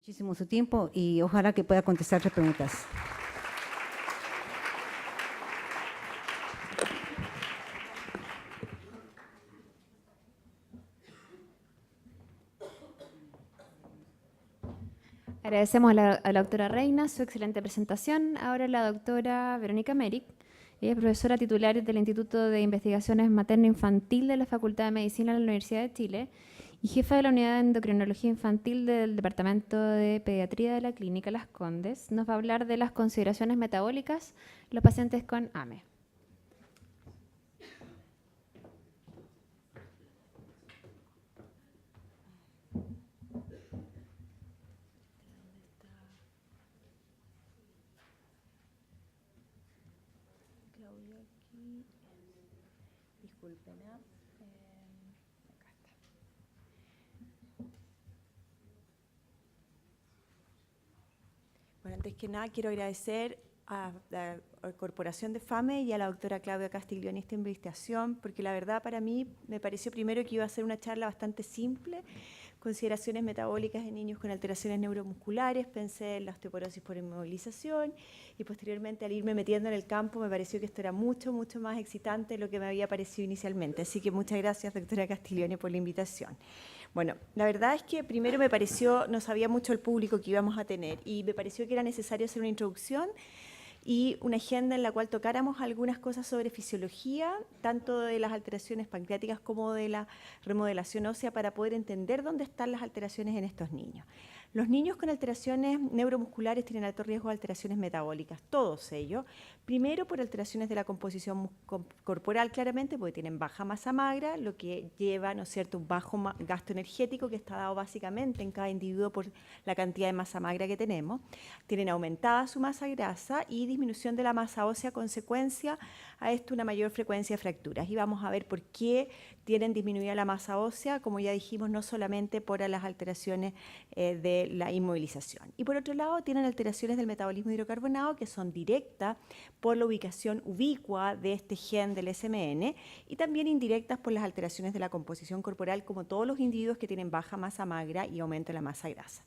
Muchísimo su tiempo y ojalá que pueda contestar las preguntas. Agradecemos a la doctora Reina su excelente presentación. Ahora la doctora Verónica Meric. Ella es profesora titular del Instituto de Investigaciones Materno-Infantil de la Facultad de Medicina de la Universidad de Chile y jefa de la Unidad de Endocrinología Infantil del Departamento de Pediatría de la Clínica Las Condes. Nos va a hablar de las consideraciones metabólicas de los pacientes con AME. Disculpen, acá está. Bueno, antes que nada quiero agradecer a la Corporación de FAME y a la doctora Claudia Castiglioni esta invitación, porque la verdad para mí me pareció primero que iba a ser una charla bastante simple, consideraciones metabólicas en niños con alteraciones neuromusculares, pensé en la osteoporosis por inmovilización y posteriormente al irme metiendo en el campo me pareció que esto era mucho más excitante de lo que me había parecido inicialmente. Así que muchas gracias, doctora Castiglioni, por la invitación. Bueno, la verdad es que primero me pareció, no sabía mucho el público que íbamos a tener y me pareció que era necesario hacer una introducción y una agenda en la cual tocáramos algunas cosas sobre fisiología, tanto de las alteraciones pancreáticas como de la remodelación ósea, para poder entender dónde están las alteraciones en estos niños. Los niños con alteraciones neuromusculares tienen alto riesgo de alteraciones metabólicas, todos ellos. Primero por alteraciones de la composición corporal, claramente, porque tienen baja masa magra, lo que lleva, ¿no es cierto?, un bajo gasto energético que está dado básicamente en cada individuo por la cantidad de masa magra que tenemos. Tienen aumentada su masa grasa y disminución de la masa ósea, consecuencia a esto una mayor frecuencia de fracturas. Y vamos a ver por qué tienen disminuida la masa ósea, como ya dijimos, no solamente por las alteraciones de la inmovilización. Y por otro lado, tienen alteraciones del metabolismo hidrocarbonado que son directas por la ubicación ubicua de este gen del SMN y también indirectas por las alteraciones de la composición corporal, como todos los individuos que tienen baja masa magra y aumento de la masa grasa.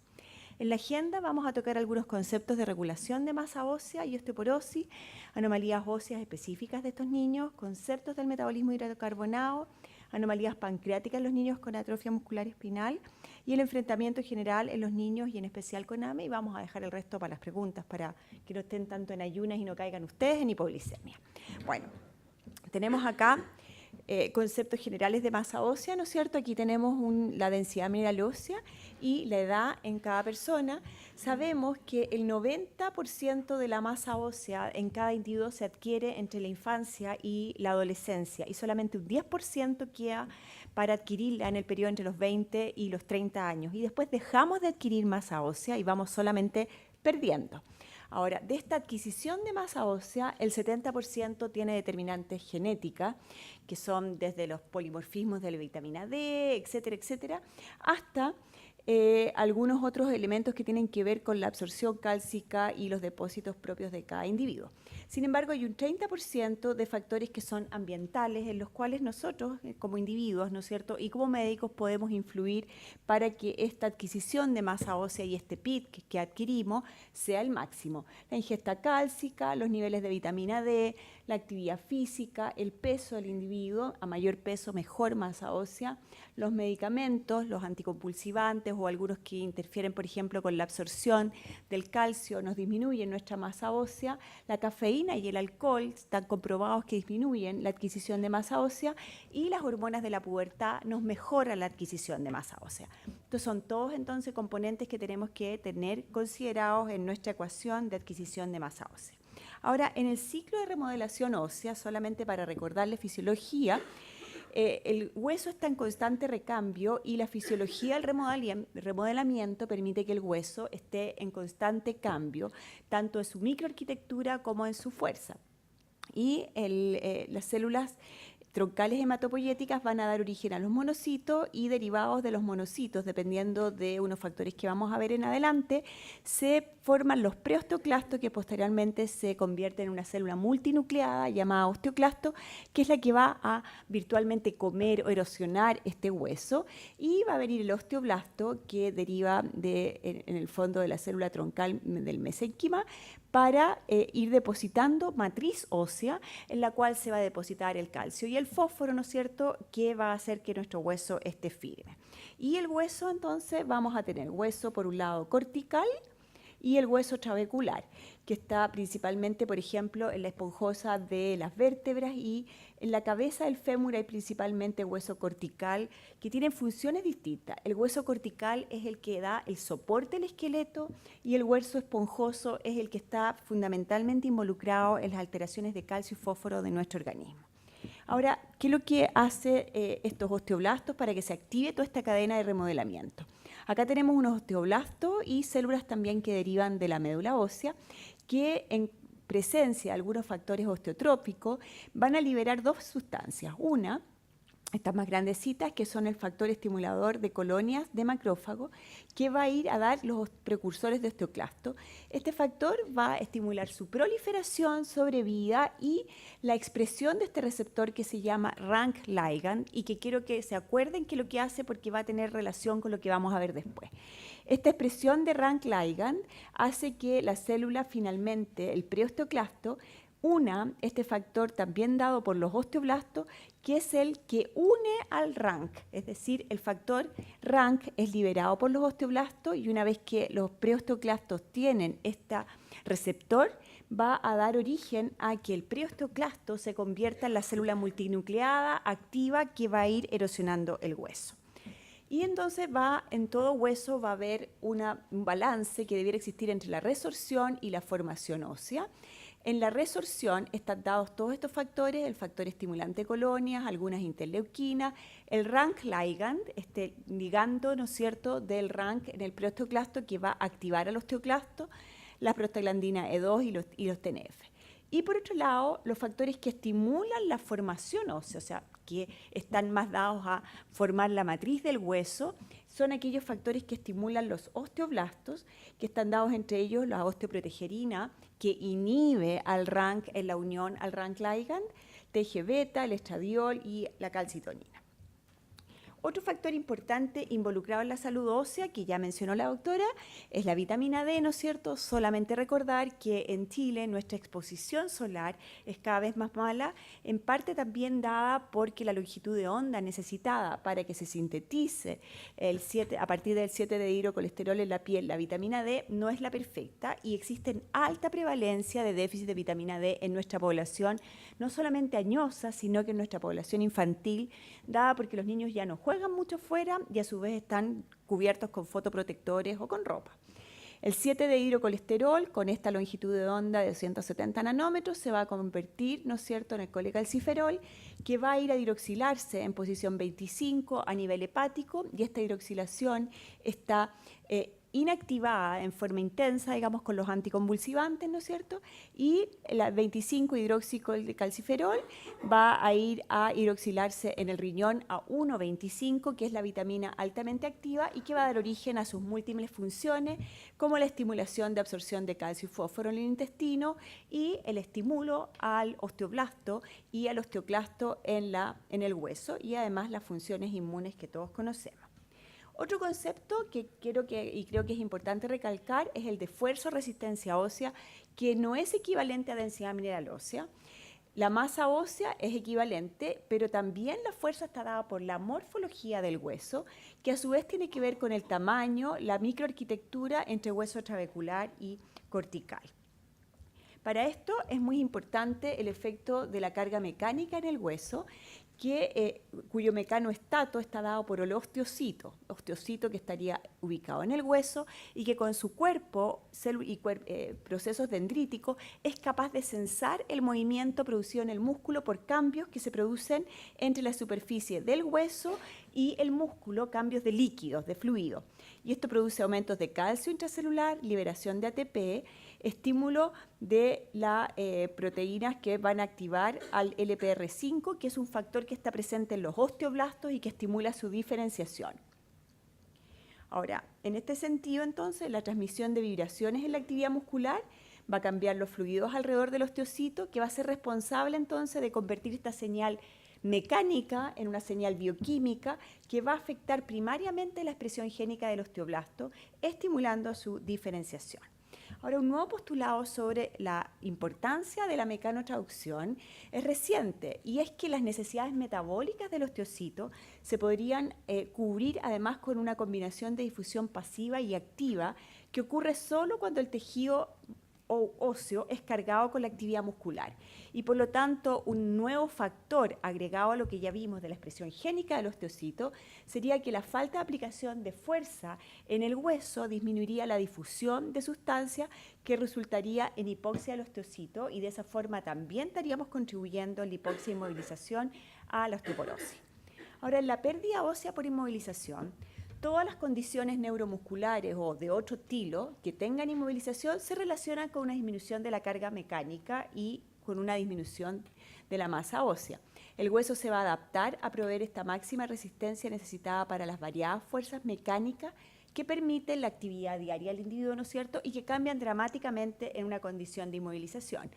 En la agenda vamos a tocar algunos conceptos de regulación de masa ósea y osteoporosis, anomalías óseas específicas de estos niños, conceptos del metabolismo hidrocarbonado, anomalías pancreáticas en los niños con atrofia muscular espinal y el enfrentamiento general en los niños y en especial con AME. Y vamos a dejar el resto para las preguntas, para que no estén tanto en ayunas y no caigan ustedes en hipoglicemia. Bueno, tenemos acá conceptos generales de masa ósea, ¿no es cierto? Aquí tenemos la densidad mineral ósea y la edad en cada persona. Sabemos que el 90% de la masa ósea en cada individuo se adquiere entre la infancia y la adolescencia y solamente un 10% queda para adquirirla en el periodo entre los 20 y los 30 años. Y después dejamos de adquirir masa ósea y vamos solamente perdiendo. Ahora, de esta adquisición de masa ósea, el 70% tiene determinantes genéticas, que son desde los polimorfismos de la vitamina D, etcétera, etcétera, hasta algunos otros elementos que tienen que ver con la absorción cálcica y los depósitos propios de cada individuo. Sin embargo, hay un 30% de factores que son ambientales, en los cuales nosotros, como individuos, ¿no es cierto?, y como médicos podemos influir para que esta adquisición de masa ósea y este PIT que adquirimos sea el máximo. La ingesta cálcica, los niveles de vitamina D, la actividad física, el peso del individuo, a mayor peso mejor masa ósea, los medicamentos, los anticompulsivantes o algunos que interfieren, por ejemplo, con la absorción del calcio, nos disminuyen nuestra masa ósea, la cafeína y el alcohol están comprobados que disminuyen la adquisición de masa ósea y las hormonas de la pubertad nos mejoran la adquisición de masa ósea. Estos son todos entonces componentes que tenemos que tener considerados en nuestra ecuación de adquisición de masa ósea. Ahora, en el ciclo de remodelación ósea, solamente para recordarle fisiología, el hueso está en constante recambio y la fisiología del remodelamiento permite que el hueso esté en constante cambio, tanto en su microarquitectura como en su fuerza. Y las células troncales hematopoyéticas van a dar origen a los monocitos y derivados de los monocitos, dependiendo de unos factores que vamos a ver en adelante, se forman los preosteoclastos que posteriormente se convierten en una célula multinucleada llamada osteoclasto, que es la que va a virtualmente comer o erosionar este hueso, y va a venir el osteoblasto que deriva en el fondo de la célula troncal del mesénquima para ir depositando matriz ósea en la cual se va a depositar el calcio y el fósforo, ¿no es cierto?, que va a hacer que nuestro hueso esté firme. Y el hueso, entonces, vamos a tener hueso por un lado cortical y el hueso trabecular, que está principalmente, por ejemplo, en la esponjosa de las vértebras, y en la cabeza del fémur hay principalmente hueso cortical, que tienen funciones distintas. El hueso cortical es el que da el soporte al esqueleto y el hueso esponjoso es el que está fundamentalmente involucrado en las alteraciones de calcio y fósforo de nuestro organismo. Ahora, ¿qué es lo que hace estos osteoblastos para que se active toda esta cadena de remodelamiento? Acá tenemos unos osteoblastos y células también que derivan de la médula ósea, que en presencia de algunos factores osteotrópicos van a liberar dos sustancias. Una, estas más grandecitas, que son el factor estimulador de colonias de macrófago, que va a ir a dar los precursores de osteoclasto. Este factor va a estimular su proliferación, sobrevida y la expresión de este receptor que se llama rank ligand, y que quiero que se acuerden que lo que hace, porque va a tener relación con lo que vamos a ver después. Esta expresión de rank ligand hace que la célula finalmente, el preosteoclasto, una este factor también dado por los osteoblastos, que es el que une al rank, es decir, el factor rank es liberado por los osteoblastos, y una vez que los preosteoclastos tienen este receptor, va a dar origen a que el preosteoclasto se convierta en la célula multinucleada activa que va a ir erosionando el hueso. Y entonces en todo hueso va a haber un balance que debiera existir entre la resorción y la formación ósea. En la resorción están dados todos estos factores: el factor estimulante de colonias, algunas interleuquinas, el rank ligand, este ligando, ¿no es cierto?, del rank en el preosteoclasto que va a activar al osteoclasto, la prostaglandina E2 y los TNF. Y por otro lado, los factores que estimulan la formación ósea, o sea, que están más dados a formar la matriz del hueso, son aquellos factores que estimulan los osteoblastos, que están dados entre ellos la osteoprotegerina, que inhibe al rank en la unión al rank ligand, TGβ, el estradiol y la calcitonina. Otro factor importante involucrado en la salud ósea, que ya mencionó la doctora, es la vitamina D, ¿no es cierto? Solamente recordar que en Chile nuestra exposición solar es cada vez más mala, en parte también dada porque la longitud de onda necesitada para que se sintetice a partir del 7-dehidrocolesterol en la piel, la vitamina D, no es la perfecta, y existe alta prevalencia de déficit de vitamina D en nuestra población, no solamente añosa, sino que en nuestra población infantil, dada porque los niños ya no juegan mucho fuera y a su vez están cubiertos con fotoprotectores o con ropa. El 7-dehidrocolesterol, con esta longitud de onda de 270 nanómetros, se va a convertir, ¿no es cierto?, en el colecalciferol, que va a ir a hidroxilarse en posición 25 a nivel hepático, y esta hidroxilación está inactivada en forma intensa, digamos, con los anticonvulsivantes, ¿no es cierto? Y el 25-hidroxicalciferol va a ir a hidroxilarse en el riñón a 1,25, que es la vitamina altamente activa y que va a dar origen a sus múltiples funciones, como la estimulación de absorción de calcio y fósforo en el intestino y el estímulo al osteoblasto y al osteoclasto en el hueso, y además las funciones inmunes que todos conocemos. Otro concepto que creo que es importante recalcar es el de fuerza-resistencia ósea, que no es equivalente a densidad mineral ósea. La masa ósea es equivalente, pero también la fuerza está dada por la morfología del hueso, que a su vez tiene que ver con el tamaño, la microarquitectura entre hueso trabecular y cortical. Para esto es muy importante el efecto de la carga mecánica en el hueso, cuyo mecanoestato está dado por el osteocito que estaría ubicado en el hueso y que con su cuerpo y procesos dendríticos es capaz de sensar el movimiento producido en el músculo por cambios que se producen entre la superficie del hueso y el músculo, cambios de líquidos, de fluido. Y esto produce aumentos de calcio intracelular, liberación de ATP, estímulo de las proteínas que van a activar al LPR5, que es un factor que está presente en los osteoblastos y que estimula su diferenciación. Ahora, en este sentido, entonces, la transmisión de vibraciones en la actividad muscular va a cambiar los fluidos alrededor del osteocito, que va a ser responsable, entonces, de convertir esta señal mecánica en una señal bioquímica que va a afectar primariamente la expresión génica del osteoblasto, estimulando su diferenciación. Ahora, un nuevo postulado sobre la importancia de la mecanotraducción es reciente, y es que las necesidades metabólicas del osteocito se podrían cubrir además con una combinación de difusión pasiva y activa que ocurre solo cuando el tejido óseo es cargado con la actividad muscular. Y por lo tanto, un nuevo factor agregado a lo que ya vimos de la expresión génica del osteocito sería que la falta de aplicación de fuerza en el hueso disminuiría la difusión de sustancia que resultaría en hipoxia del osteocito, y de esa forma también estaríamos contribuyendo en la hipoxia e inmovilización a la osteoporosis. Ahora, en la pérdida ósea por inmovilización, todas las condiciones neuromusculares o de otro estilo que tengan inmovilización se relacionan con una disminución de la carga mecánica y con una disminución de la masa ósea. El hueso se va a adaptar a proveer esta máxima resistencia necesitada para las variadas fuerzas mecánicas que permiten la actividad diaria del individuo, ¿no es cierto?, y que cambian dramáticamente en una condición de inmovilización.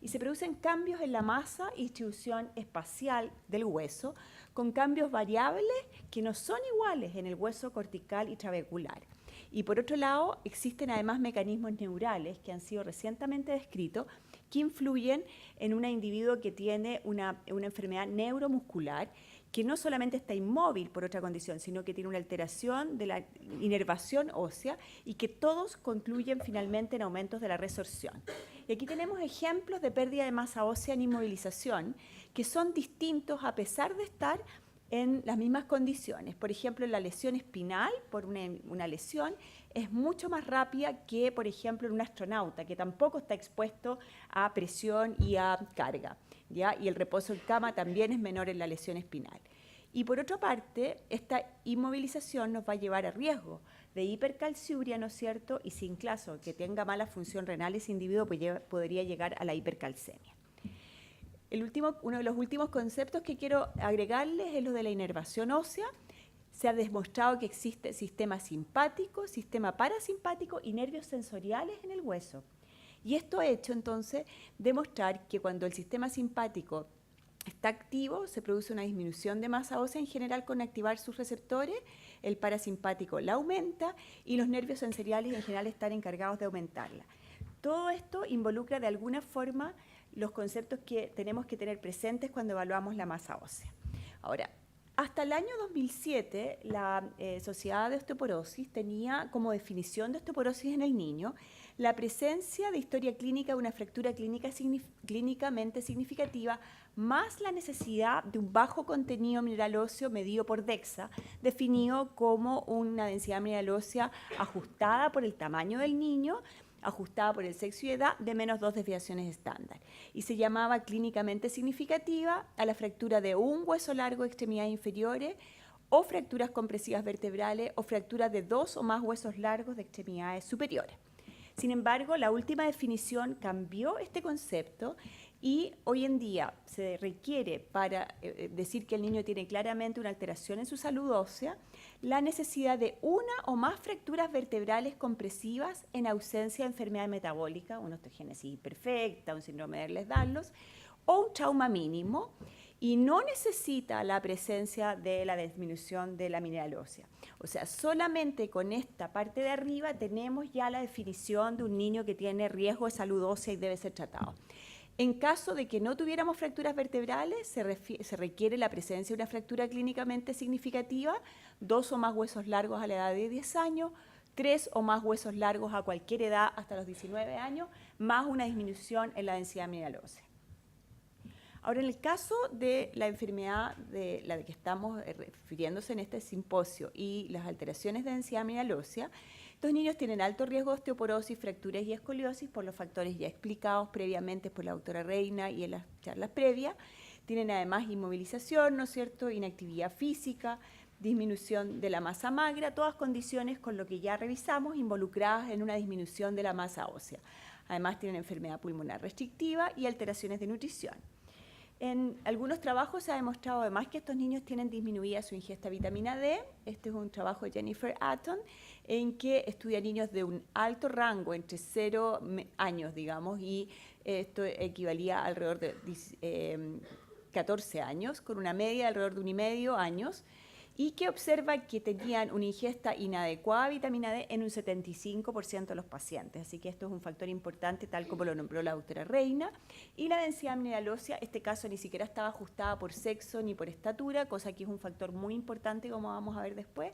Y se producen cambios en la masa y distribución espacial del hueso, con cambios variables que no son iguales en el hueso cortical y trabecular. Y por otro lado, existen además mecanismos neurales que han sido recientemente descritos que influyen en un individuo que tiene una enfermedad neuromuscular, que no solamente está inmóvil por otra condición, sino que tiene una alteración de la inervación ósea, y que todos concluyen finalmente en aumentos de la resorción. Y aquí tenemos ejemplos de pérdida de masa ósea en inmovilización que son distintos a pesar de estar en las mismas condiciones. Por ejemplo, en la lesión espinal, por una lesión, es mucho más rápida que, por ejemplo, en un astronauta, que tampoco está expuesto a presión y a carga, ¿ya? Y el reposo en cama también es menor en la lesión espinal. Y por otra parte, esta inmovilización nos va a llevar a riesgo de hipercalciuria, ¿no es cierto? Y sin caso que tenga mala función renal, ese individuo podría llegar a la hipercalcemia. Uno de los últimos conceptos que quiero agregarles es lo de la inervación ósea. Se ha demostrado que existe sistema simpático, sistema parasimpático y nervios sensoriales en el hueso. Y esto ha hecho entonces demostrar que cuando el sistema simpático está activo, se produce una disminución de masa ósea en general con activar sus receptores, el parasimpático la aumenta y los nervios sensoriales en general están encargados de aumentarla. Todo esto involucra de alguna forma los conceptos que tenemos que tener presentes cuando evaluamos la masa ósea. Ahora, hasta el año 2007, la Sociedad de Osteoporosis tenía como definición de osteoporosis en el niño la presencia de historia clínica de una fractura clínicamente significativa, más la necesidad de un bajo contenido mineral óseo medido por DEXA, definido como una densidad mineral ósea ajustada por el tamaño del niño, ajustada por el sexo y edad, de menos 2 desviaciones estándar. Y se llamaba clínicamente significativa a la fractura de un hueso largo de extremidades inferiores, o fracturas compresivas vertebrales, o fracturas de 2 o más huesos largos de extremidades superiores. Sin embargo, la última definición cambió este concepto, y hoy en día se requiere, para decir que el niño tiene claramente una alteración en su salud ósea, la necesidad de una o más fracturas vertebrales compresivas en ausencia de enfermedad metabólica, una osteogénesis imperfecta, un síndrome de Ehlers-Danlos, o un trauma mínimo, y no necesita la presencia de la disminución de la mineral ósea. O sea, solamente con esta parte de arriba tenemos ya la definición de un niño que tiene riesgo de salud ósea y debe ser tratado. En caso de que no tuviéramos fracturas vertebrales, se requiere la presencia de una fractura clínicamente significativa, 2 o más huesos largos a la edad de 10 años, 3 o más huesos largos a cualquier edad hasta los 19 años, más una disminución en la densidad mineral ósea. Ahora, en el caso de la enfermedad de la que estamos refiriéndose en este simposio y las alteraciones de densidad mineral ósea, estos niños tienen alto riesgo de osteoporosis, fracturas y escoliosis por los factores ya explicados previamente por la doctora Reina y en las charlas previas. Tienen además inmovilización, ¿no es cierto?, inactividad física, disminución de la masa magra, todas condiciones con lo que ya revisamos involucradas en una disminución de la masa ósea. Además tienen enfermedad pulmonar restrictiva y alteraciones de nutrición. En algunos trabajos se ha demostrado además que estos niños tienen disminuida su ingesta de vitamina D. Este es un trabajo de Jennifer Atton, en que estudia niños de un alto rango, entre 0 años, digamos, y esto equivalía a alrededor de 14 años, con una media de alrededor de 1,5 años, y que observa que tenían una ingesta inadecuada de vitamina D en un 75% de los pacientes. Así que esto es un factor importante, tal como lo nombró la doctora Reina. Y la densidad mineral ósea, este caso ni siquiera estaba ajustada por sexo ni por estatura, cosa que es un factor muy importante, como vamos a ver después.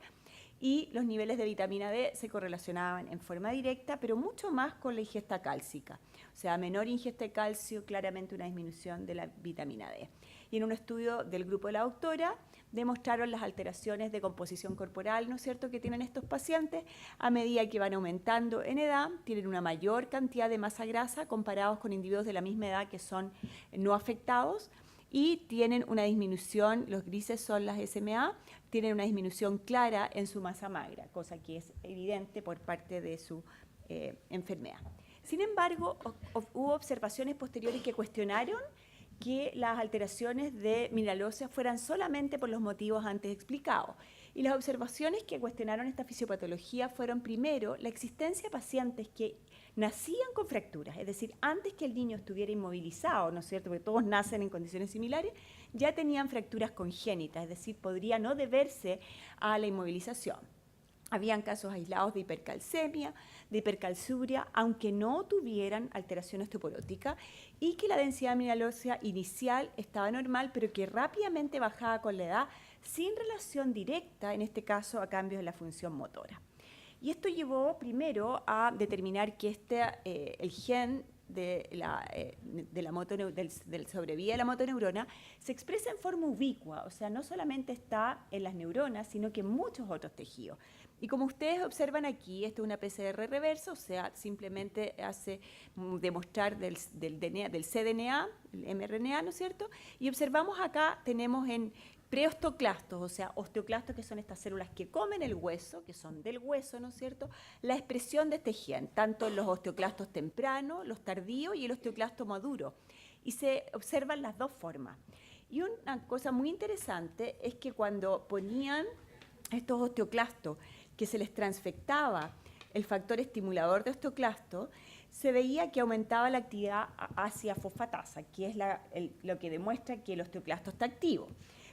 Y los niveles de vitamina D se correlacionaban en forma directa, pero mucho más con la ingesta cálcica. O sea, menor ingesta de calcio, claramente una disminución de la vitamina D. Y en un estudio del grupo de la doctora, demostraron las alteraciones de composición corporal, ¿no es cierto?, que tienen estos pacientes a medida que van aumentando en edad, tienen una mayor cantidad de masa grasa comparados con individuos de la misma edad que son no afectados, y tienen una disminución, los grises son las SMA, tienen una disminución clara en su masa magra, cosa que es evidente por parte de su enfermedad. Sin embargo, hubo observaciones posteriores que cuestionaron que las alteraciones de mineral ósea fueran solamente por los motivos antes explicados. Y las observaciones que cuestionaron esta fisiopatología fueron, primero, la existencia de pacientes que nacían con fracturas, es decir, antes que el niño estuviera inmovilizado, ¿no es cierto?, porque todos nacen en condiciones similares, ya tenían fracturas congénitas, es decir, podría no deberse a la inmovilización. Habían casos aislados de hipercalcemia, de hipercalciuria, aunque no tuvieran alteración osteoporótica, y que la densidad mineral ósea inicial estaba normal, pero que rápidamente bajaba con la edad, sin relación directa, en este caso, a cambios en la función motora. Y esto llevó primero a determinar que el gen del sobrevía de la motoneurona se expresa en forma ubicua, o sea, no solamente está en las neuronas, sino que en muchos otros tejidos. Y como ustedes observan aquí, esto es una PCR reversa, o sea, simplemente hace demostrar del cDNA, el mRNA, ¿no es cierto? Y observamos acá, tenemos en preosteoclastos, o sea, osteoclastos, que son estas células que comen el hueso, que son del hueso, ¿no es cierto?, la expresión de este gen, tanto en los osteoclastos tempranos, los tardíos y el osteoclasto maduro. Y se observan las dos formas. Y una cosa muy interesante es que cuando ponían estos osteoclastos, que se les transfectaba el factor estimulador de osteoclasto, se veía que aumentaba la actividad ácida fosfatasa, que es lo que demuestra que el osteoclasto está activo.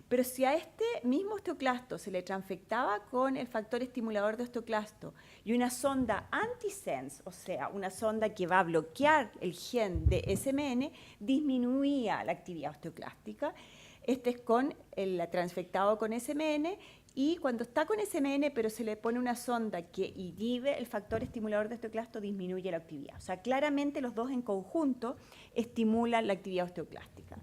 Pero si a este mismo osteoclasto se le transfectaba con el factor estimulador de osteoclasto y una sonda antisense, o sea, una sonda que va a bloquear el gen de SMN, disminuía la actividad osteoclástica. Este es con el transfectado con SMN, y cuando está con SMN pero se le pone una sonda que inhibe el factor estimulador de osteoclasto, disminuye la actividad. O sea, claramente los dos en conjunto estimulan la actividad osteoclástica.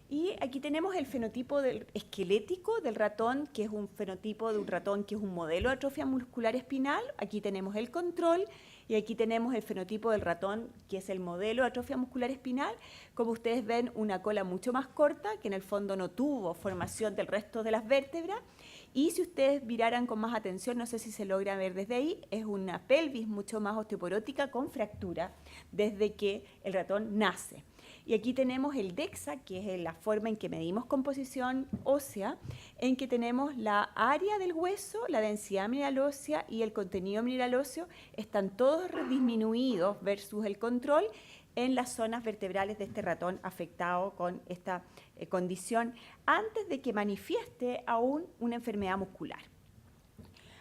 Y aquí tenemos el fenotipo esquelético del ratón, que es un fenotipo de un ratón que es un modelo de atrofia muscular espinal. Aquí tenemos el control y aquí tenemos el fenotipo del ratón, que es el modelo de atrofia muscular espinal. Como ustedes ven, una cola mucho más corta, que en el fondo no tuvo formación del resto de las vértebras. Y si ustedes miraran con más atención, no sé si se logra ver desde ahí, es una pelvis mucho más osteoporótica con fractura desde que el ratón nace. Y aquí tenemos el DEXA, que es la forma en que medimos composición ósea, en que tenemos la área del hueso, la densidad mineral ósea y el contenido mineral óseo, están todos disminuidos versus el control en las zonas vertebrales de este ratón afectado con esta condición antes de que manifieste aún una enfermedad muscular.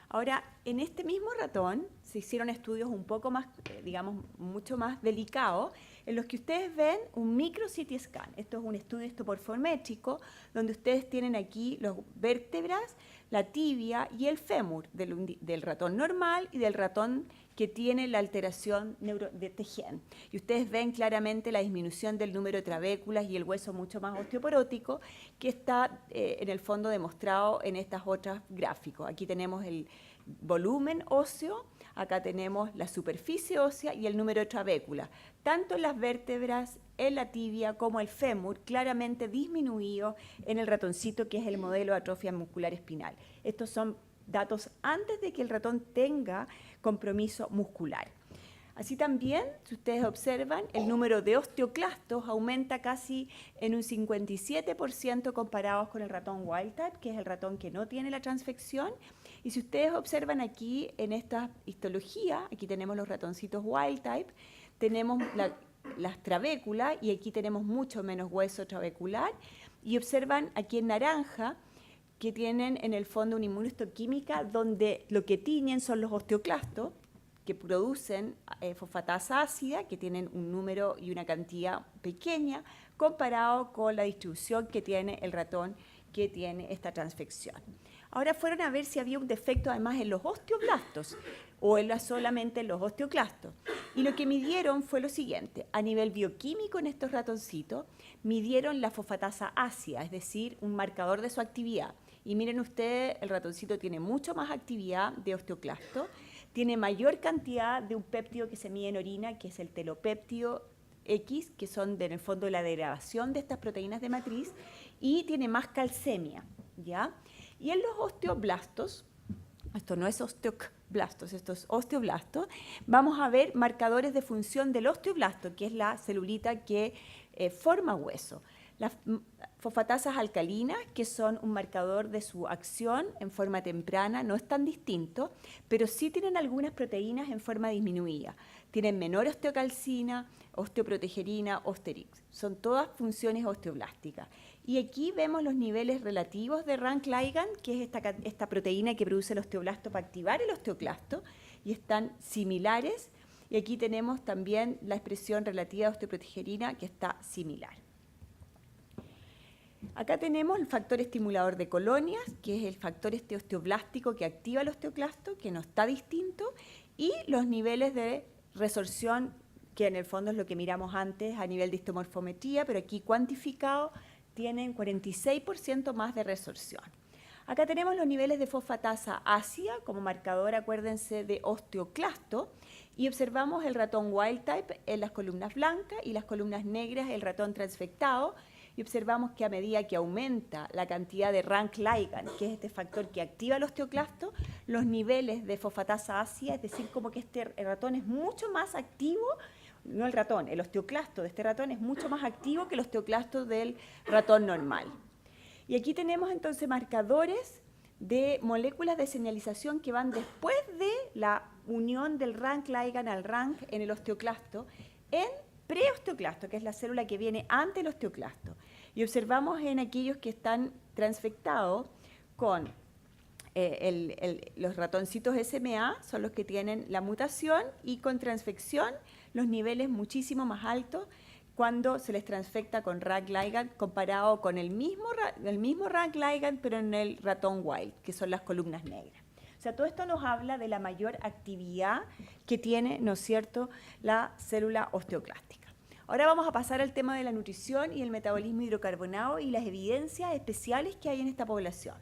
Ahora, en este mismo ratón se hicieron estudios un poco más, digamos, mucho más delicados, en los que ustedes ven un micro CT scan. Esto es un estudio histoporfométrico, donde ustedes tienen aquí las vértebras, la tibia y el fémur del ratón normal y del ratón que tiene la alteración de este gen. Y ustedes ven claramente la disminución del número de trabéculas y el hueso mucho más osteoporótico, que está en el fondo demostrado en estas otras gráficos. Aquí tenemos el volumen óseo, acá tenemos la superficie ósea y el número de trabéculas, tanto en las vértebras, en la tibia como el fémur, claramente disminuido en el ratoncito, que es el modelo de atrofia muscular espinal. Estos son datos antes de que el ratón tenga compromiso muscular. Así también, si ustedes observan, el número de osteoclastos aumenta casi en un 57% comparados con el ratón wild type, que es el ratón que no tiene la transfección. Y si ustedes observan aquí en esta histología, aquí tenemos los ratoncitos wild type, tenemos las trabéculas y aquí tenemos mucho menos hueso trabecular. Y observan aquí en naranja que tienen en el fondo una inmunohistoquímica donde lo que tiñen son los osteoclastos, que producen fosfatasa ácida, que tienen un número y una cantidad pequeña, comparado con la distribución que tiene el ratón que tiene esta transfección. Ahora fueron a ver si había un defecto además en los osteoblastos o solamente en los osteoclastos. Y lo que midieron fue lo siguiente: a nivel bioquímico en estos ratoncitos, midieron la fosfatasa ácida, es decir, un marcador de su actividad. Y miren ustedes, el ratoncito tiene mucho más actividad de osteoclasto, tiene mayor cantidad de un péptido que se mide en orina, que es el telopéptido X, que son en el fondo la degradación de estas proteínas de matriz, y tiene más calcemia, ¿ya? Y en los osteoblastos, esto no es osteoclastos, esto es osteoblastos, vamos a ver marcadores de función del osteoblasto, que es la celulita que forma hueso. Las fosfatasas alcalinas, que son un marcador de su acción en forma temprana, no es tan distinto, pero sí tienen algunas proteínas en forma disminuida. Tienen menor osteocalcina, osteoprotegerina, osterix. Son todas funciones osteoblásticas. Y aquí vemos los niveles relativos de rank ligand, que es esta proteína que produce el osteoblasto para activar el osteoclasto, y están similares. Y aquí tenemos también la expresión relativa de osteoprotegerina, que está similar. Acá tenemos el factor estimulador de colonias, que es el factor osteoblástico que activa el osteoclasto, que no está distinto, y los niveles de resorción, que en el fondo es lo que miramos antes a nivel de histomorfometría, pero aquí cuantificado tienen 46% más de resorción. Acá tenemos los niveles de fosfatasa ácida como marcador, acuérdense, de osteoclasto, y observamos el ratón wild type en las columnas blancas y las columnas negras el ratón transfectado, y observamos que a medida que aumenta la cantidad de rank ligand, que es este factor que activa el osteoclasto, los niveles de fosfatasa ácida, es decir, como que este ratón es mucho más activo, no el ratón, el osteoclasto de este ratón es mucho más activo que el osteoclasto del ratón normal. Y aquí tenemos entonces marcadores de moléculas de señalización que van después de la unión del rank ligand al rank en el osteoclasto en preosteoclasto, que es la célula que viene antes del osteoclasto. Y observamos en aquellos que están transfectados con los ratoncitos SMA, son los que tienen la mutación, y con transfección los niveles muchísimo más altos cuando se les transfecta con rank ligand comparado con el mismo rank ligand, pero en el ratón wild, que son las columnas negras. O sea, todo esto nos habla de la mayor actividad que tiene, ¿no es cierto?, la célula osteoclástica. Ahora vamos a pasar al tema de la nutrición y el metabolismo hidrocarbonado y las evidencias especiales que hay en esta población.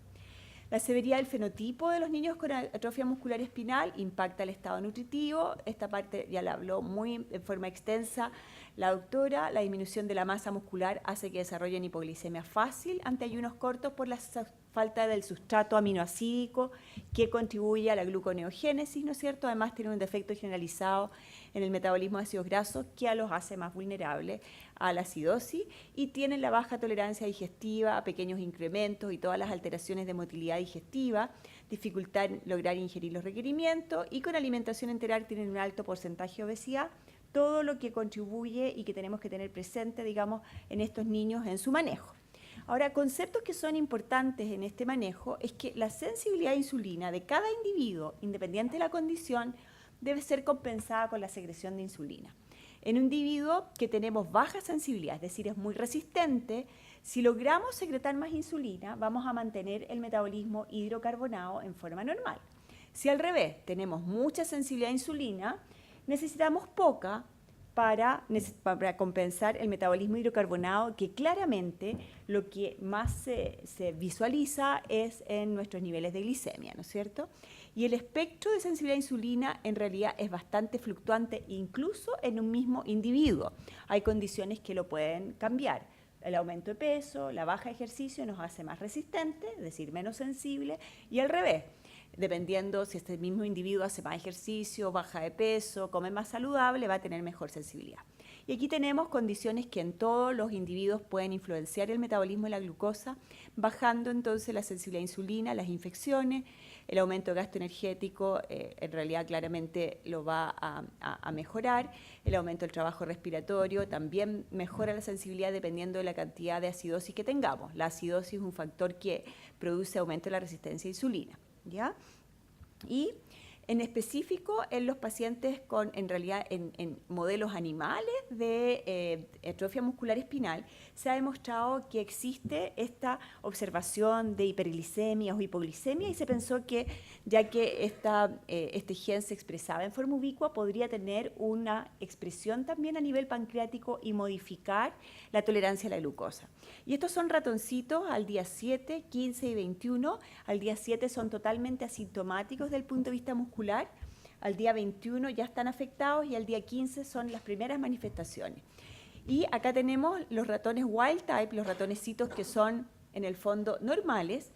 La severidad del fenotipo de los niños con atrofia muscular espinal impacta el estado nutritivo. Esta parte ya la habló en forma extensa la doctora. La disminución de la masa muscular hace que desarrollen hipoglicemia fácil ante ayunos cortos por la falta del sustrato aminoacídico que contribuye a la gluconeogénesis, ¿no es cierto? Además tiene un defecto generalizado en el metabolismo de ácidos grasos que los hace más vulnerables a la acidosis, y tienen la baja tolerancia digestiva a pequeños incrementos y todas las alteraciones de motilidad digestiva, dificultad en lograr ingerir los requerimientos, y con alimentación enteral tienen un alto porcentaje de obesidad, todo lo que contribuye y que tenemos que tener presente, digamos, en estos niños en su manejo. Ahora, conceptos que son importantes en este manejo es que la sensibilidad a insulina de cada individuo, independiente de la condición, debe ser compensada con la secreción de insulina. En un individuo que tenemos baja sensibilidad, es decir, es muy resistente, si logramos secretar más insulina, vamos a mantener el metabolismo hidrocarbonado en forma normal. Si al revés tenemos mucha sensibilidad a insulina, necesitamos poca para compensar el metabolismo hidrocarbonado, que claramente lo que más se visualiza es en nuestros niveles de glicemia, ¿no es cierto? Y el espectro de sensibilidad a insulina en realidad es bastante fluctuante, incluso en un mismo individuo. Hay condiciones que lo pueden cambiar. El aumento de peso, la baja de ejercicio nos hace más resistentes, es decir, menos sensibles, y al revés. dependiendo si este mismo individuo hace más ejercicio, baja de peso, come más saludable, va a tener mejor sensibilidad. Y aquí tenemos condiciones que en todos los individuos pueden influenciar el metabolismo de la glucosa, bajando entonces la sensibilidad a insulina, las infecciones, el aumento de gasto energético en realidad claramente lo va a mejorar, el aumento del trabajo respiratorio también mejora la sensibilidad dependiendo de la cantidad de acidosis que tengamos. La acidosis es un factor que produce aumento de la resistencia a insulina, ¿ya? Y en específico en los pacientes con, en realidad, en modelos animales de atrofia muscular espinal, se ha demostrado que existe esta observación de hiperglicemia o hipoglicemia y se pensó que, ya que este gen se expresaba en forma ubicua, podría tener una expresión también a nivel pancreático y modificar la tolerancia a la glucosa. Y estos son ratoncitos al día 7, 15 y 21. Al día 7 son totalmente asintomáticos desde el punto de vista muscular. Al día 21 ya están afectados y al día 15 son las primeras manifestaciones. Y acá tenemos los ratones wild type, los ratonecitos que son en el fondo normales,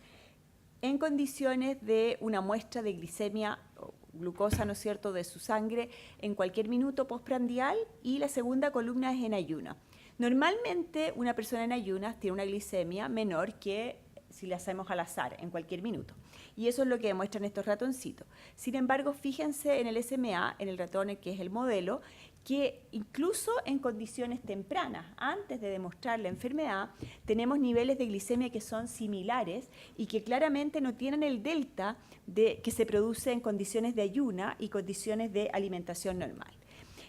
en condiciones de una muestra de glicemia o glucosa, ¿no es cierto?, de su sangre en cualquier minuto postprandial, y la segunda columna es en ayuno. Normalmente una persona en ayunas tiene una glicemia menor que si la hacemos al azar, en cualquier minuto. Y eso es lo que demuestran estos ratoncitos. Sin embargo, fíjense en el SMA, en el ratón que es el modelo, que incluso en condiciones tempranas, antes de demostrar la enfermedad, tenemos niveles de glicemia que son similares y que claramente no tienen el delta que se produce en condiciones de ayuna y condiciones de alimentación normal.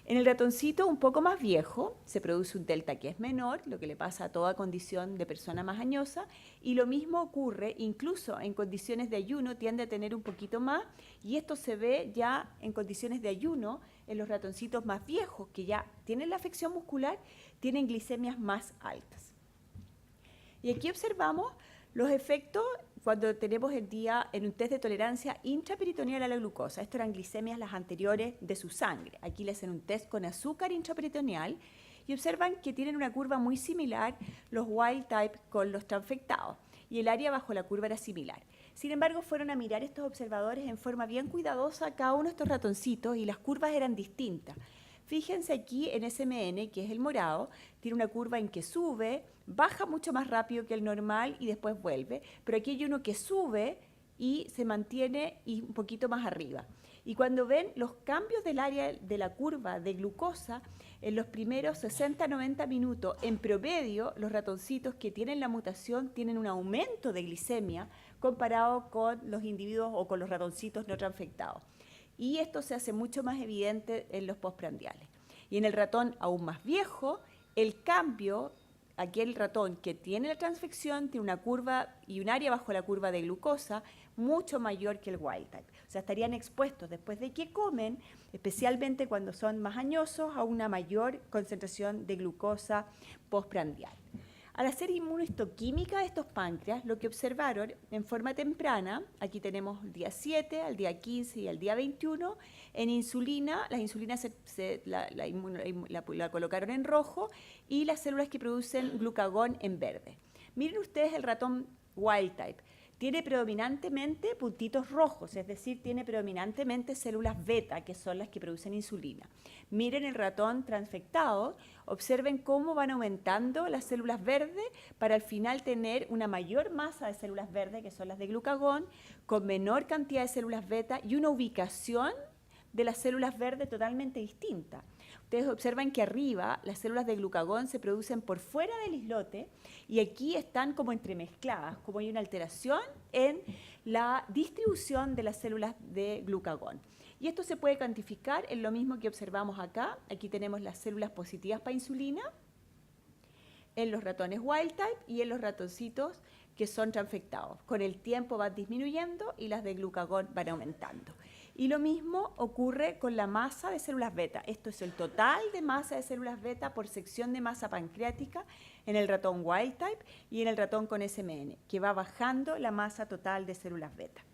En el ratoncito un poco más viejo se produce un delta que es menor, lo que le pasa a toda condición de persona más añosa, y lo mismo ocurre incluso en condiciones de ayuno, tiende a tener un poquito más, y esto se ve ya en condiciones de ayuno en los ratoncitos más viejos, que ya tienen la afección muscular, tienen glicemias más altas. Y aquí observamos los efectos cuando tenemos el día en un test de tolerancia intraperitoneal a la glucosa. Estas eran glicemias las anteriores de su sangre. Aquí le hacen un test con azúcar intraperitoneal y observan que tienen una curva muy similar los wild type con los transfectados. Y el área bajo la curva era similar. Sin embargo, fueron a mirar estos observadores en forma bien cuidadosa a cada uno de estos ratoncitos y las curvas eran distintas. Fíjense aquí en SMN, que es el morado, tiene una curva en que sube, baja mucho más rápido que el normal y después vuelve, pero aquí hay uno que sube y se mantiene y un poquito más arriba. Y cuando ven los cambios del área de la curva de glucosa, en los primeros 60-90 minutos, en promedio, los ratoncitos que tienen la mutación tienen un aumento de glicemia comparado con los individuos o con los ratoncitos no transfectados. Y esto se hace mucho más evidente en los postprandiales. Y en el ratón aún más viejo, el cambio, aquel ratón que tiene la transfección tiene una curva y un área bajo la curva de glucosa mucho mayor que el wild type. O sea, estarían expuestos después de que comen, especialmente cuando son más añosos, a una mayor concentración de glucosa postprandial. Al hacer inmunohistoquímica de estos páncreas, lo que observaron en forma temprana, aquí tenemos el día 7, al día 15 y al día 21, en insulina, las insulinas la colocaron en rojo y las células que producen glucagón en verde. Miren ustedes el ratón wild type. Tiene predominantemente puntitos rojos, es decir, tiene predominantemente células beta, que son las que producen insulina. Miren el ratón transfectado, observen cómo van aumentando las células verdes para al final tener una mayor masa de células verdes, que son las de glucagón, con menor cantidad de células beta y una ubicación de las células verdes totalmente distinta. Ustedes observan que arriba las células de glucagón se producen por fuera del islote y aquí están como entremezcladas, como hay una alteración en la distribución de las células de glucagón. Y esto se puede cuantificar en lo mismo que observamos acá. Aquí tenemos las células positivas para insulina en los ratones wild type y en los ratoncitos que son transfectados. Con el tiempo van disminuyendo y las de glucagón van aumentando. Y lo mismo ocurre con la masa de células beta. Esto es el total de masa de células beta por sección de masa pancreática en el ratón wild type y en el ratón con SMN, que va bajando la masa total de células beta.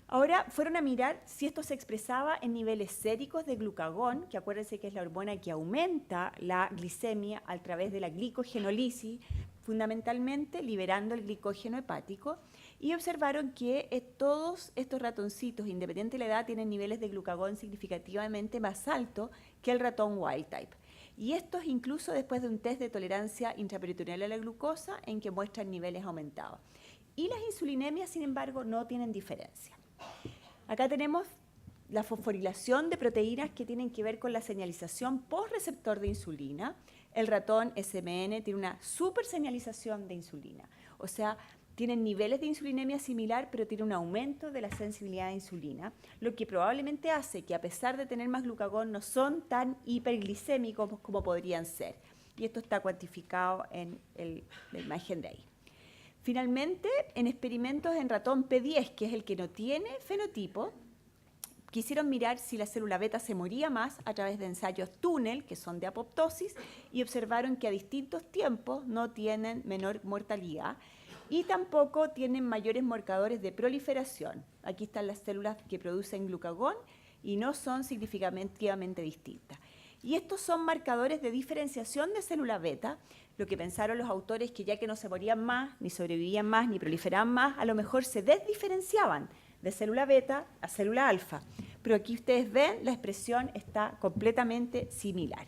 Ahora fueron a mirar si esto se expresaba en niveles séricos de glucagón, que acuérdense que es la hormona que aumenta la glicemia a través de la glicogenólisis, fundamentalmente liberando el glicógeno hepático, y observaron que todos estos ratoncitos, independiente de la edad, tienen niveles de glucagón significativamente más altos que el ratón wild type. Y esto es incluso después de un test de tolerancia intraperitoneal a la glucosa en que muestran niveles aumentados. Y las insulinemias, sin embargo, no tienen diferencia. Acá tenemos la fosforilación de proteínas que tienen que ver con la señalización post-receptor de insulina. El ratón SMN tiene una superseñalización de insulina, o sea, tienen niveles de insulinemia similar, pero tiene un aumento de la sensibilidad a insulina, lo que probablemente hace que a pesar de tener más glucagón no son tan hiperglicémicos como podrían ser. Y esto está cuantificado en la imagen de ahí. Finalmente, en experimentos en ratón P10, que es el que no tiene fenotipo, quisieron mirar si la célula beta se moría más a través de ensayos túnel, que son de apoptosis, y observaron que a distintos tiempos no tienen menor mortalidad y tampoco tienen mayores marcadores de proliferación. Aquí están las células que producen glucagón y no son significativamente distintas. Y estos son marcadores de diferenciación de célula beta. Lo que pensaron los autores que ya que no se morían más, ni sobrevivían más, ni proliferaban más, a lo mejor se desdiferenciaban de célula beta a célula alfa. Pero aquí ustedes ven, la expresión está completamente similar.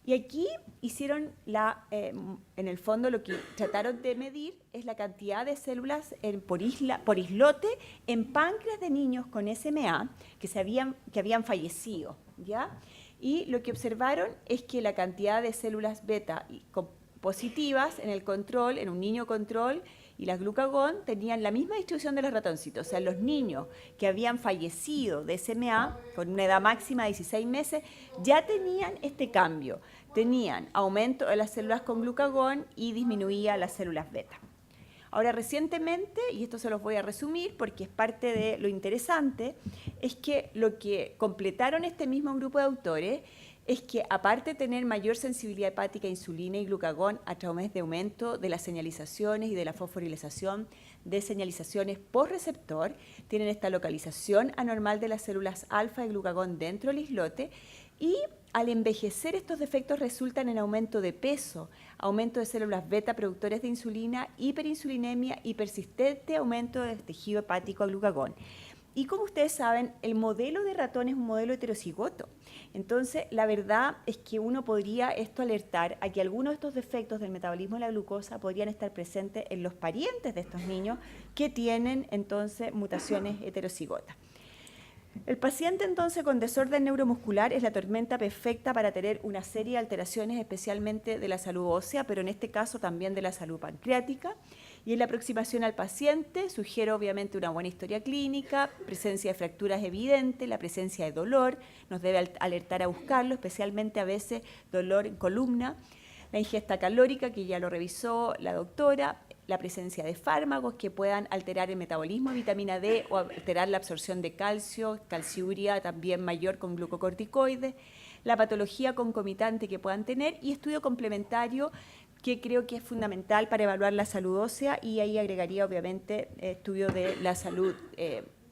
Y aquí hicieron, en el fondo, lo que trataron de medir es la cantidad de células por islote en páncreas de niños con SMA que habían fallecido, ¿ya? Y lo que observaron es que la cantidad de células beta positivas en el control, en un niño control, y las glucagón tenían la misma distribución de los ratoncitos. O sea, los niños que habían fallecido de SMA con una edad máxima de 16 meses ya tenían este cambio. Tenían aumento de las células con glucagón y disminuía las células beta. Ahora, recientemente, y esto se los voy a resumir porque es parte de lo interesante, es que lo que completaron este mismo grupo de autores es que aparte de tener mayor sensibilidad hepática a insulina y glucagón a través de aumento de las señalizaciones y de la fosforilación de señalizaciones por receptor, tienen esta localización anormal de las células alfa de glucagón dentro del islote y al envejecer estos defectos resultan en aumento de peso, aumento de células beta productores de insulina, hiperinsulinemia y persistente aumento del tejido hepático a glucagón. Y como ustedes saben, el modelo de ratón es un modelo heterocigoto. Entonces, la verdad es que uno podría esto alertar a que algunos de estos defectos del metabolismo de la glucosa podrían estar presentes en los parientes de estos niños que tienen entonces mutaciones heterocigotas. El paciente entonces con desorden neuromuscular es la tormenta perfecta para tener una serie de alteraciones, especialmente de la salud ósea, pero en este caso también de la salud pancreática. Y en la aproximación al paciente sugiero obviamente una buena historia clínica, presencia de fracturas evidente, la presencia de dolor, nos debe alertar a buscarlo, especialmente a veces dolor en columna, la ingesta calórica, que ya lo revisó la doctora, la presencia de fármacos que puedan alterar el metabolismo de vitamina D o alterar la absorción de calcio, calciuria también mayor con glucocorticoides, la patología concomitante que puedan tener y estudio complementario que creo que es fundamental para evaluar la salud ósea y ahí agregaría obviamente estudio de la salud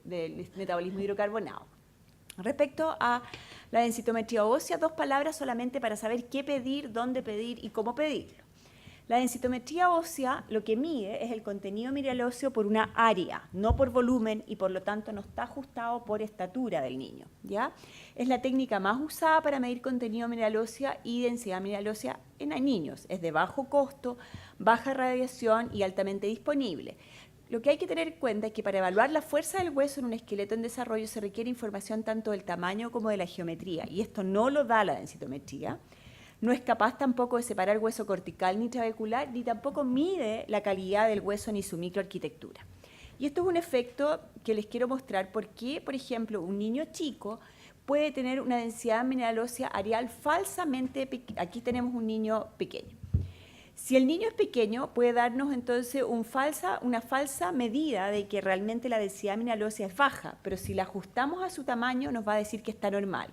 del metabolismo hidrocarbonado. Respecto a la densitometría ósea, 2 palabras solamente para saber qué pedir, dónde pedir y cómo pedirlo. La densitometría ósea lo que mide es el contenido mineral óseo por una área, no por volumen y por lo tanto no está ajustado por estatura del niño, ¿ya? Es la técnica más usada para medir contenido mineral ósea y densidad mineral ósea en niños. Es de bajo costo, baja radiación y altamente disponible. Lo que hay que tener en cuenta es que para evaluar la fuerza del hueso en un esqueleto en desarrollo se requiere información tanto del tamaño como de la geometría y esto no lo da la densitometría. No es capaz tampoco de separar hueso cortical ni trabecular, ni tampoco mide la calidad del hueso ni su microarquitectura. Y esto es un efecto que les quiero mostrar porque, por ejemplo, un niño chico puede tener una densidad mineral ósea areal falsamente pequeña. Aquí tenemos un niño pequeño. Si el niño es pequeño, puede darnos entonces una falsa medida de que realmente la densidad mineral ósea es baja, pero si la ajustamos a su tamaño nos va a decir que está normal.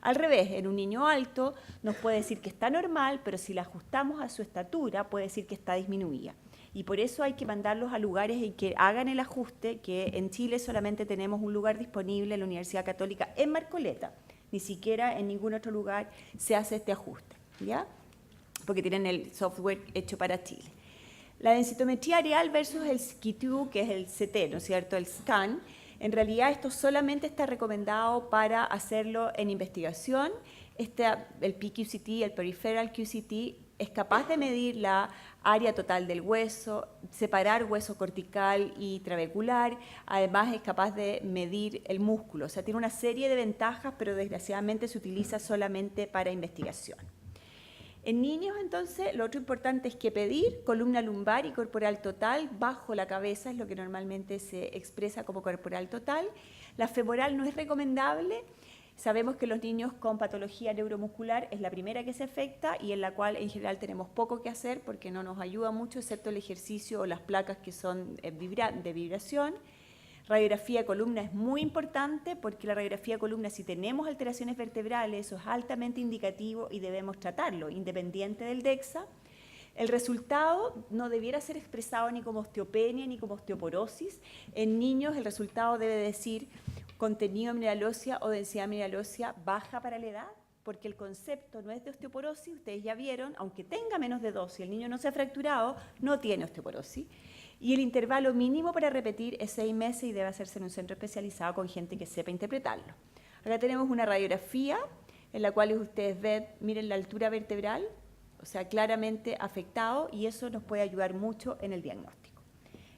Al revés, en un niño alto nos puede decir que está normal, pero si la ajustamos a su estatura puede decir que está disminuida. Y por eso hay que mandarlos a lugares en que hagan el ajuste, que en Chile solamente tenemos un lugar disponible en la Universidad Católica en Marcoleta. Ni siquiera en ningún otro lugar se hace este ajuste, ¿ya? Porque tienen el software hecho para Chile. La densitometría areal versus el SCI-2, que es el CT, ¿no es cierto?, el scan. En realidad esto solamente está recomendado para hacerlo en investigación. El PQCT, el Peripheral QCT, es capaz de medir la área total del hueso, separar hueso cortical y trabecular, además es capaz de medir el músculo. O sea, tiene una serie de ventajas, pero desgraciadamente se utiliza solamente para investigación. En niños, entonces, lo otro importante es que pedir columna lumbar y corporal total bajo la cabeza, es lo que normalmente se expresa como corporal total. La femoral no es recomendable. Sabemos que los niños con patología neuromuscular es la primera que se afecta y en la cual en general tenemos poco que hacer porque no nos ayuda mucho, excepto el ejercicio o las placas que son de vibración. Radiografía de columna es muy importante porque la radiografía de columna, si tenemos alteraciones vertebrales, eso es altamente indicativo y debemos tratarlo, independiente del DEXA. El resultado no debiera ser expresado ni como osteopenia ni como osteoporosis. En niños el resultado debe decir contenido mineral ósea o densidad mineral ósea baja para la edad, porque el concepto no es de osteoporosis, ustedes ya vieron, aunque tenga menos de 2, si el niño no se ha fracturado, no tiene osteoporosis. Y el intervalo mínimo para repetir es 6 meses y debe hacerse en un centro especializado con gente que sepa interpretarlo. Acá tenemos una radiografía en la cual ustedes ven, miren la altura vertebral, o sea, claramente afectado, y eso nos puede ayudar mucho en el diagnóstico.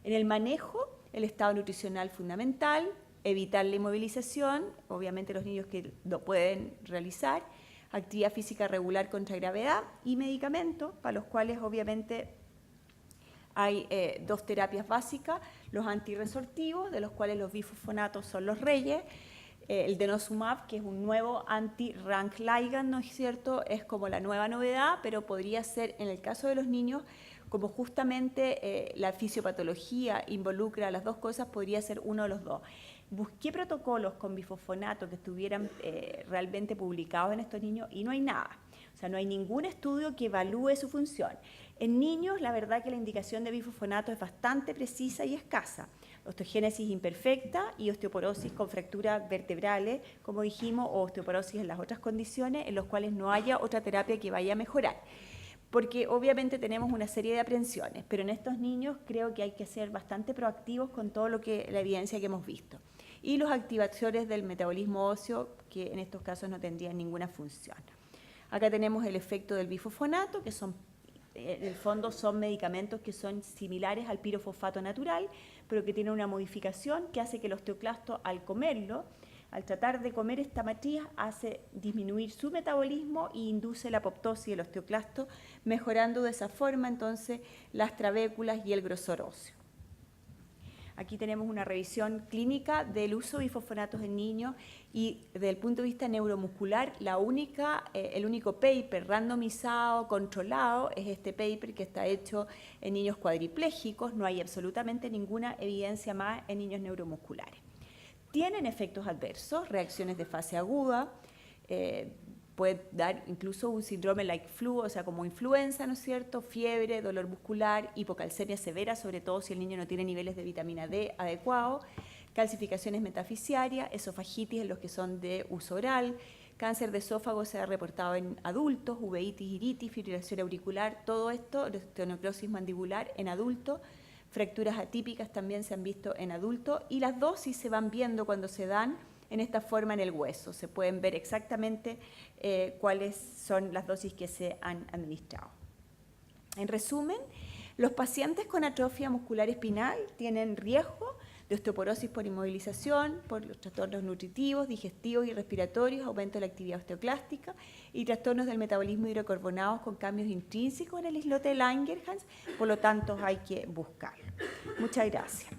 En el manejo, el estado nutricional fundamental, evitar la inmovilización, obviamente los niños que lo pueden realizar, actividad física regular contra gravedad y medicamentos, para los cuales obviamente hay 2 terapias básicas, los antirresortivos, de los cuales los bifosfonatos son los reyes, el denosumab, que es un nuevo anti-rank ligand, ¿no es cierto?, es como la nueva novedad, pero podría ser, en el caso de los niños, como justamente la fisiopatología involucra las 2 cosas, podría ser uno de los 2. Busqué protocolos con bifosfonato que estuvieran realmente publicados en estos niños y no hay nada. O sea, no hay ningún estudio que evalúe su función. En niños, la verdad que la indicación de bifosfonato es bastante precisa y escasa. Osteogénesis imperfecta y osteoporosis con fracturas vertebrales, como dijimos, o osteoporosis en las otras condiciones en las cuales no haya otra terapia que vaya a mejorar. Porque obviamente tenemos una serie de aprensiones, pero en estos niños creo que hay que ser bastante proactivos con todo la evidencia que hemos visto. Y los activadores del metabolismo óseo, que en estos casos no tendrían ninguna función. Acá tenemos el efecto del bifosfonato, que en el fondo son medicamentos que son similares al pirofosfato natural, pero que tienen una modificación que hace que el osteoclasto, al comerlo, al tratar de comer esta matriz, hace disminuir su metabolismo e induce la apoptosis del osteoclasto, mejorando de esa forma entonces las trabéculas y el grosor óseo. Aquí tenemos una revisión clínica del uso de bifosfonatos en niños y desde el punto de vista neuromuscular, el único paper randomizado, controlado, es este paper que está hecho en niños cuadriplégicos. No hay absolutamente ninguna evidencia más en niños neuromusculares. Tienen efectos adversos, reacciones de fase aguda, puede dar incluso un síndrome like flu, o sea, como influenza, ¿no es cierto?, fiebre, dolor muscular, hipocalcemia severa, sobre todo si el niño no tiene niveles de vitamina D adecuados, calcificaciones metafisiarias, esofagitis en los que son de uso oral, cáncer de esófago se ha reportado en adultos, uveitis, iritis, fibrilación auricular, todo esto, osteonecrosis mandibular en adultos, fracturas atípicas también se han visto en adultos y las dosis se van viendo cuando se dan en esta forma en el hueso. Se pueden ver exactamente cuáles son las dosis que se han administrado. En resumen, los pacientes con atrofia muscular espinal tienen riesgo de osteoporosis por inmovilización, por los trastornos nutritivos, digestivos y respiratorios, aumento de la actividad osteoclástica y trastornos del metabolismo hidrocarbonados con cambios intrínsecos en el islote de Langerhans, por lo tanto hay que buscarlo. Muchas gracias.